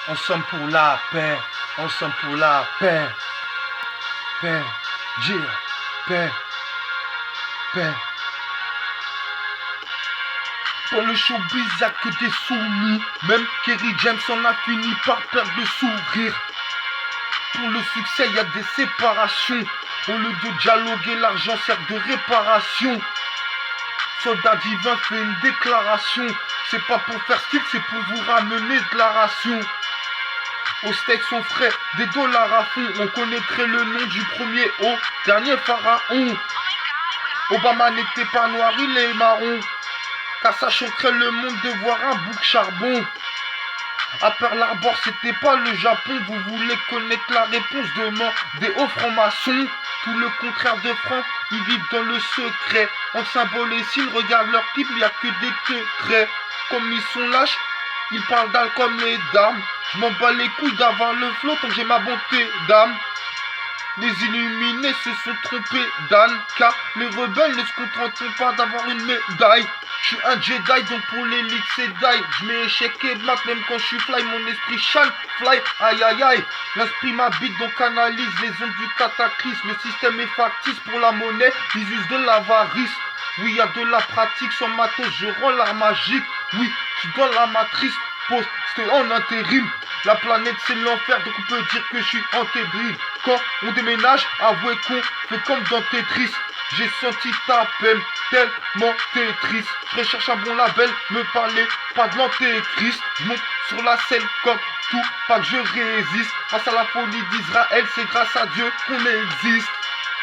Ensemble pour la paix, ensemble pour la paix. Paix, Dieu, paix, paix. Dans le showbiz, y'a que des soumis. Même Kerry James en a fini par perdre le sourire. Pour le succès, y'a des séparations. Au lieu de dialoguer, l'argent sert de réparation. Soldat divin fait une déclaration. C'est pas pour faire style, c'est pour vous ramener de la ration. Au steak sont frais, des dollars à fond. On connaîtrait le nom du premier au dernier pharaon. Obama n'était pas noir, il est marron. Car ça choquerait le monde de voir un bouc charbon. À Pearl Harbor, c'était pas le Japon. Vous voulez connaître la réponse? Demandez aux francs-maçons. Tout le contraire de francs, ils vivent dans le secret. En symbole et signe, regarde leur clip, il n'y a que des secrets. Comme ils sont lâches, ils parlent d'al comme les dames. Je m'en bats les couilles d'avoir le flot tant que j'ai ma bonté d'âme. Les illuminés se sont trompés d'âne, car les rebelles ne se contenteront pas d'avoir une médaille. Je suis un Jedi, donc pour l'élite c'est die. Je mets échec et mat, même quand je suis fly, mon esprit shine, fly, aïe aïe aïe. L'esprit m'habite, donc analyse les ondes du cataclysme. Le système est factice pour la monnaie, ils usent de l'avarice. Oui, y a de la pratique sans matos, je rends l'art magique. Oui, je suis dans la matrice, poste en intérim. La planète c'est l'enfer, donc on peut dire que je suis en Tébris. Quand on déménage, avouez qu'on fait comme dans Tetris. J'ai senti ta peine, tellement t'es triste. Je recherche un bon label, me parlez pas de l'antéchrist. Je monte sur la scène comme tout, pas que je résiste. Face à la folie d'Israël, c'est grâce à Dieu qu'on existe.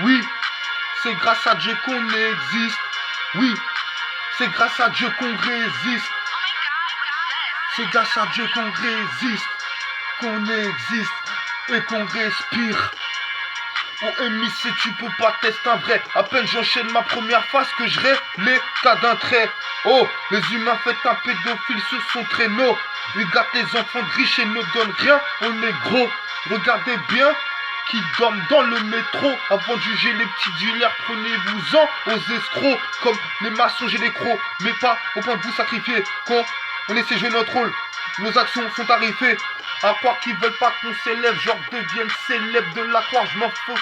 Oui, c'est grâce à Dieu qu'on existe. Oui, c'est grâce à Dieu qu'on résiste. C'est grâce à Dieu qu'on résiste, qu'on existe et qu'on respire. Oh MIC, tu peux pas tester un vrai. À peine j'enchaîne ma première phase que je l'état d'un trait. Oh, les humains faites un pédophile sur son traîneau. Il gâte les enfants de riches et ne donne rien aux négros. Regardez bien qui dorment dans le métro. Avant de juger les petits dealers, prenez-vous-en aux escrocs. Comme les maçons et les crocs, mais pas au point de vous sacrifier. Quand on essaie de jouer notre rôle, nos actions sont tarifées. À croire qu'ils veulent pas qu'on s'élève, genre deviennent célèbres de la croix, je m'en fous.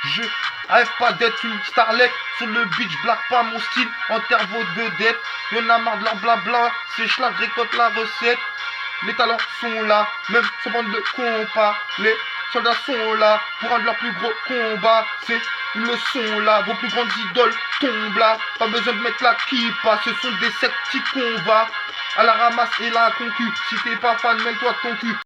Je rêve pas d'être une starlette. Sur le beach, blague pas mon style, enterre vos vedettes. Y'en a marre de leur blabla, ces schlag récoltent la recette. Les talents sont là, même sans bande de compas. Les soldats sont là pour un de leurs plus gros combats. C'est une leçon là, vos plus grandes idoles tombent là. Pas besoin de mettre la kippa, ce sont des sectes qu'on va à la ramasse et la concu. Si t'es pas fan, mêle-toi de ton cul.